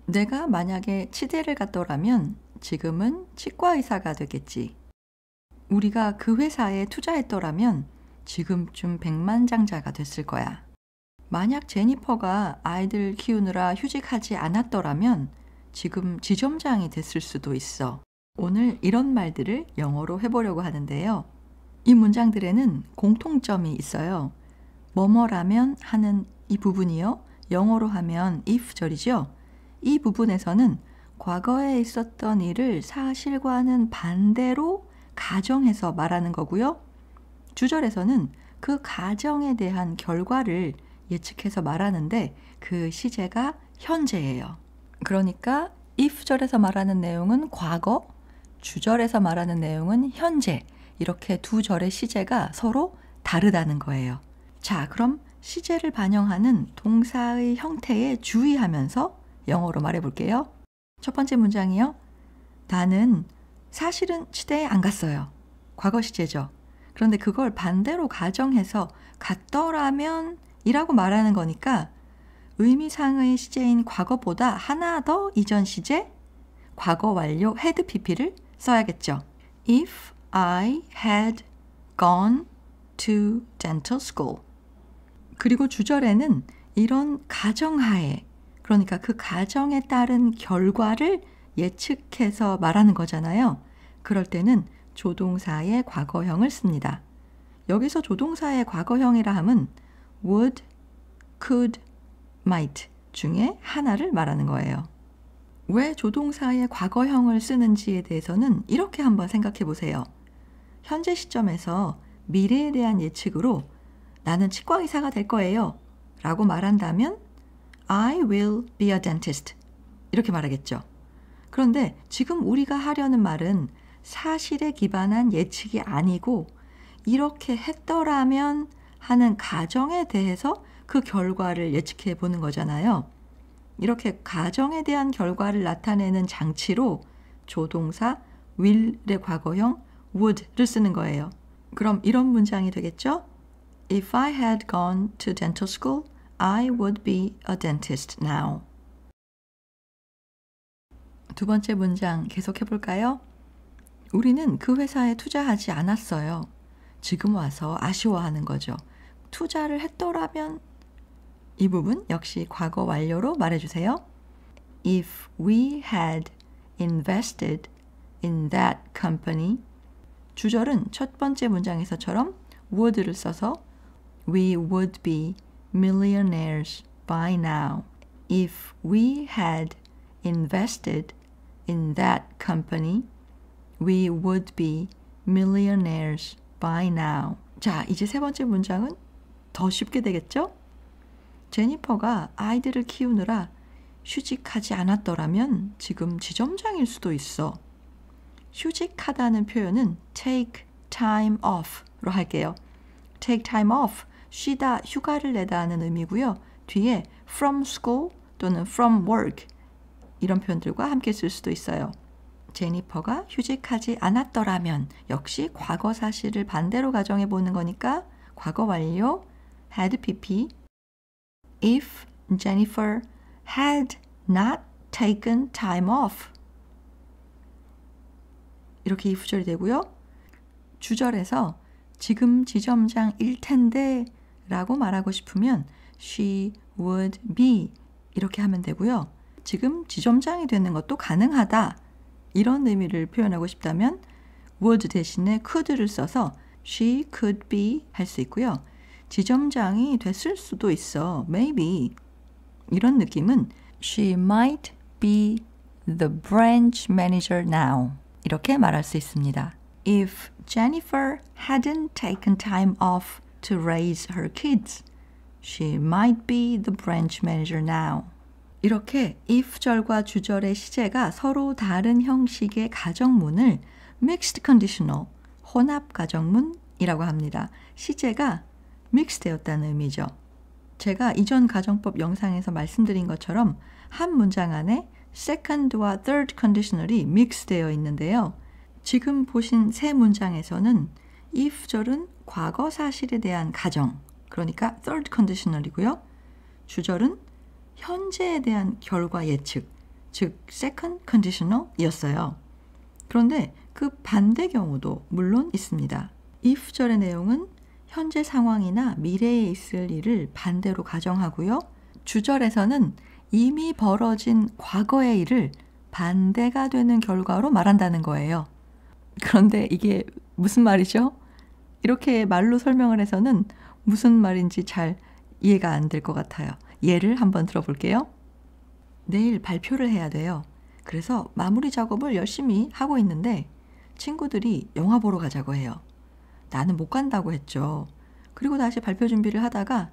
내가 만약에 치대를 갔더라면 지금은 치과 의사가 되겠지. 우리가 그 회사에 투자했더라면 지금쯤 백만장자가 됐을 거야. 만약 제니퍼가 아이들 키우느라 휴직하지 않았더라면 지금 지점장이 됐을 수도 있어. 오늘 이런 말들을 영어로 해보려고 하는데요. 이 문장들에는 공통점이 있어요. 뭐뭐라면 하는 이 부분이요. 영어로 하면 if절이죠. 이 부분에서는 과거에 있었던 일을 사실과는 반대로 가정해서 말하는 거고요. 주절에서는 그 가정에 대한 결과를 예측해서 말하는데 그 시제가 현재예요. 그러니까 if절에서 말하는 내용은 과거, 주절에서 말하는 내용은 현재. 이렇게 두 절의 시제가 서로 다르다는 거예요. 자, 그럼 시제를 반영하는 동사의 형태에 주의하면서 영어로 말해볼게요. 첫 번째 문장이요. 나는 사실은 치대에 안 갔어요. 과거 시제죠. 그런데 그걸 반대로 가정해서 갔더라면 이라고 말하는 거니까 의미상의 시제인 과거보다 하나 더 이전 시제, 과거 완료 had pp를 써야겠죠. If I had gone to dental school. 그리고 주절에는 이런 가정하에, 그러니까 그 가정에 따른 결과를 예측해서 말하는 거잖아요. 그럴 때는 조동사의 과거형을 씁니다. 여기서 조동사의 과거형이라 함은 would, could, might 중에 하나를 말하는 거예요. 왜 조동사의 과거형을 쓰는지에 대해서는 이렇게 한번 생각해 보세요. 현재 시점에서 미래에 대한 예측으로 나는 치과 의사가 될 거예요 라고 말한다면 I will be a dentist 이렇게 말하겠죠. 그런데 지금 우리가 하려는 말은 사실에 기반한 예측이 아니고 이렇게 했더라면 하는 가정에 대해서 그 결과를 예측해 보는 거잖아요. 이렇게 가정에 대한 결과를 나타내는 장치로 조동사 will의 과거형 would를 쓰는 거예요. 그럼 이런 문장이 되겠죠? If I had gone to dental school, I would be a dentist now. 두 번째 문장 계속해 볼까요? 우리는 그 회사에 투자하지 않았어요. 지금 와서 아쉬워하는 거죠. 투자를 했더라면 이 부분 역시 과거 완료로 말해주세요. If we had invested in that company. 주절은 첫 번째 문장에서처럼 would를 써서 We would be millionaires by now. If we had invested in that company, we would be millionaires by now. 자, 이제 세 번째 문장은 더 쉽게 되겠죠? 제니퍼가 아이들을 키우느라 휴직하지 않았더라면 지금 지점장일 수도 있어. 휴직하다는 표현은 take time off로 할게요. take time off, 쉬다, 휴가를 내다 하는 의미고요. 뒤에 from school 또는 from work 이런 표현들과 함께 쓸 수도 있어요. 제니퍼가 휴직하지 않았더라면 역시 과거 사실을 반대로 가정해 보는 거니까 과거 완료 had pp. If Jennifer had not taken time off. 이렇게 if절이 되고요. 주절에서 지금 지점장일 텐데 라고 말하고 싶으면 she would be 이렇게 하면 되고요. 지금 지점장이 되는 것도 가능하다. 이런 의미를 표현하고 싶다면 would 대신에 could를 써서 she could be 할 수 있고요. 지점장이 됐을 수도 있어. maybe. 이런 느낌은 she might be the branch manager now. 이렇게 말할 수 있습니다. If Jennifer hadn't taken time off to raise her kids, she might be the branch manager now. 이렇게 if절과 주절의 시제가 서로 다른 형식의 가정문을 mixed conditional, 혼합 가정문이라고 합니다. 시제가 믹스되었다는 의미죠. 제가 이전 가정법 영상에서 말씀드린 것처럼 한 문장 안에 second와 third conditional이 믹스되어 있는데요. 지금 보신 세 문장에서는 if절은 과거 사실에 대한 가정, 그러니까 third conditional이고요. 주절은 현재에 대한 결과 예측, 즉 second conditional이었어요. 그런데 그 반대 경우도 물론 있습니다. if절의 내용은 현재 상황이나 미래에 있을 일을 반대로 가정하고요. 주절에서는 이미 벌어진 과거의 일을 반대가 되는 결과로 말한다는 거예요. 그런데 이게 무슨 말이죠? 이렇게 말로 설명을 해서는 무슨 말인지 잘 이해가 안 될 것 같아요. 예를 한번 들어볼게요. 내일 발표를 해야 돼요. 그래서 마무리 작업을 열심히 하고 있는데 친구들이 영화 보러 가자고 해요. 나는 못 간다고 했죠. 그리고 다시 발표 준비를 하다가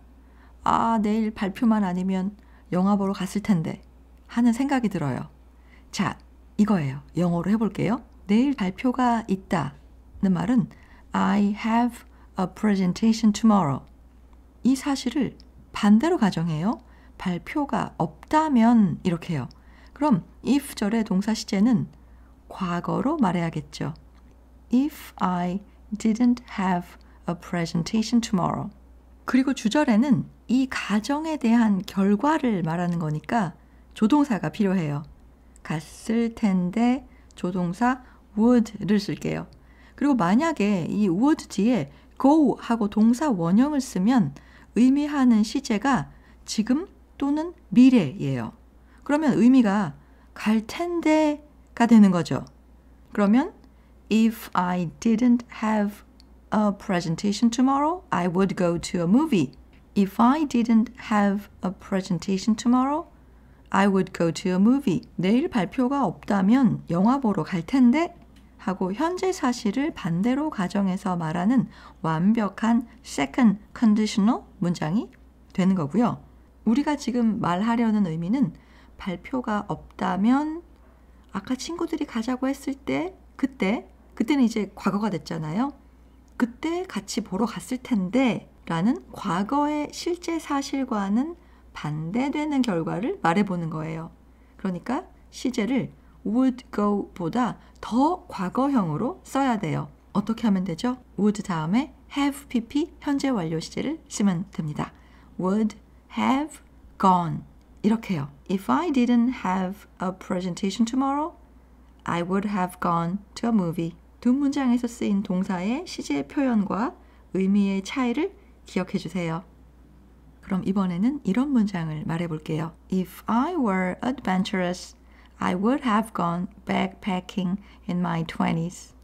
내일 발표만 아니면 영화 보러 갔을 텐데 하는 생각이 들어요. 자, 이거예요. 영어로 해볼게요. 내일 발표가 있다는 말은 I have a presentation tomorrow. 이 사실을 반대로 가정해요. 발표가 없다면 이렇게 해요. 그럼 if절의 동사 시제는 과거로 말해야겠죠. If I didn't have a presentation tomorrow. 그리고 주절에는 이 가정에 대한 결과를 말하는 거니까 조동사가 필요해요. 갔을 텐데 조동사 would를 쓸게요. 그리고 만약에 이 would 뒤에 go 하고 동사 원형을 쓰면 의미하는 시제가 지금 또는 미래예요. 그러면 의미가 갈 텐데가 되는 거죠. 그러면 If I didn't have a presentation tomorrow, I would go to a movie. If I didn't have a presentation tomorrow, I would go to a movie. 내일 발표가 없다면 영화 보러 갈 텐데 하고 현재 사실을 반대로 가정해서 말하는 완벽한 second conditional 문장이 되는 거고요. 우리가 지금 말하려는 의미는 발표가 없다면 아까 친구들이 가자고 했을 때 그때는 이제 과거가 됐잖아요. 그때 같이 보러 갔을 텐데 라는 과거의 실제 사실과는 반대되는 결과를 말해보는 거예요. 그러니까 시제를 would go 보다 더 과거형으로 써야 돼요. 어떻게 하면 되죠? would 다음에 have pp 현재 완료 시제를 쓰면 됩니다. would have gone 이렇게요. If I didn't have a presentation tomorrow, I would have gone to a movie. 두 문장에서 쓰인 동사의 시제 표현과 의미의 차이를 기억해 주세요. 그럼 이번에는 이런 문장을 말해볼게요. If I were adventurous, I would have gone backpacking in my 20s.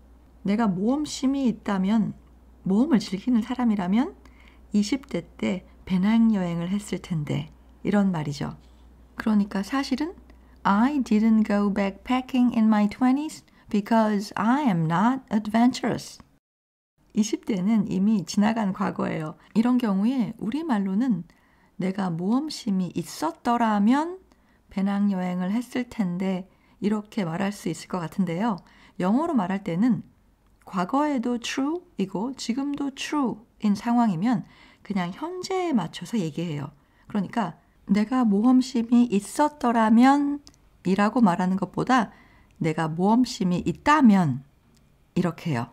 내가 모험심이 있다면, 모험을 즐기는 사람이라면 20대 때 배낭여행을 했을 텐데 이런 말이죠. 그러니까 사실은 I didn't go backpacking in my 20s because I am not adventurous. 20대는 이미 지나간 과거예요. 이런 경우에 우리말로는 내가 모험심이 있었더라면 배낭여행을 했을 텐데 이렇게 말할 수 있을 것 같은데요. 영어로 말할 때는 과거에도 true이고 지금도 true인 상황이면 그냥 현재에 맞춰서 얘기해요. 그러니까 내가 모험심이 있었더라면 이라고 말하는 것보다 내가 모험심이 있다면 이렇게 해요.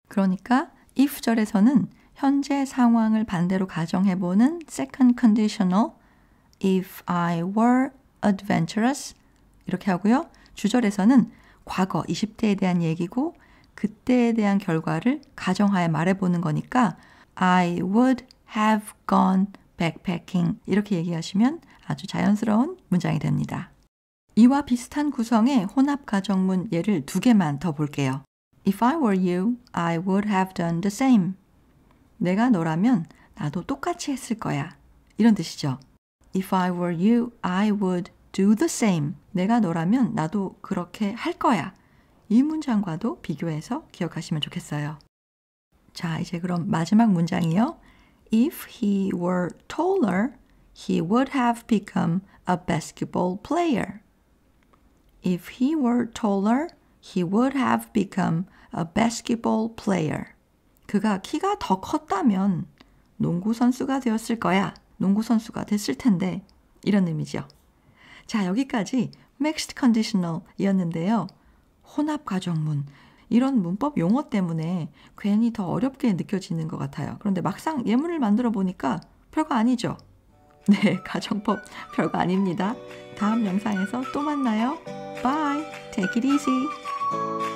그러니까 if절에서는 현재 상황을 반대로 가정해보는 second conditional if I were adventurous 이렇게 하고요. 주절에서는 과거 20대에 대한 얘기고 그때에 대한 결과를 가정하에 말해보는 거니까 I would have gone backpacking 이렇게 얘기하시면 아주 자연스러운 문장이 됩니다. 이와 비슷한 구성의 혼합 가정문 예를 두 개만 더 볼게요. If I were you, I would have done the same. 내가 너라면 나도 똑같이 했을 거야. 이런 뜻이죠. If I were you, I would do the same. 내가 너라면 나도 그렇게 할 거야. 이 문장과도 비교해서 기억하시면 좋겠어요. 자, 이제 그럼 마지막 문장이요. If he were taller, he would have become a basketball player. If he were taller, he would have become a basketball player. 그가 키가 더 컸다면 농구 선수가 되었을 거야. 농구 선수가 됐을 텐데 이런 의미죠. 자, 여기까지 mixed conditional 이었는데요. 혼합 가정문. 이런 문법 용어 때문에 괜히 더 어렵게 느껴지는 것 같아요. 그런데 막상 예문을 만들어 보니까 별거 아니죠. 네, 가정법 별거 아닙니다. 다음 영상에서 또 만나요. Bye. Take it easy.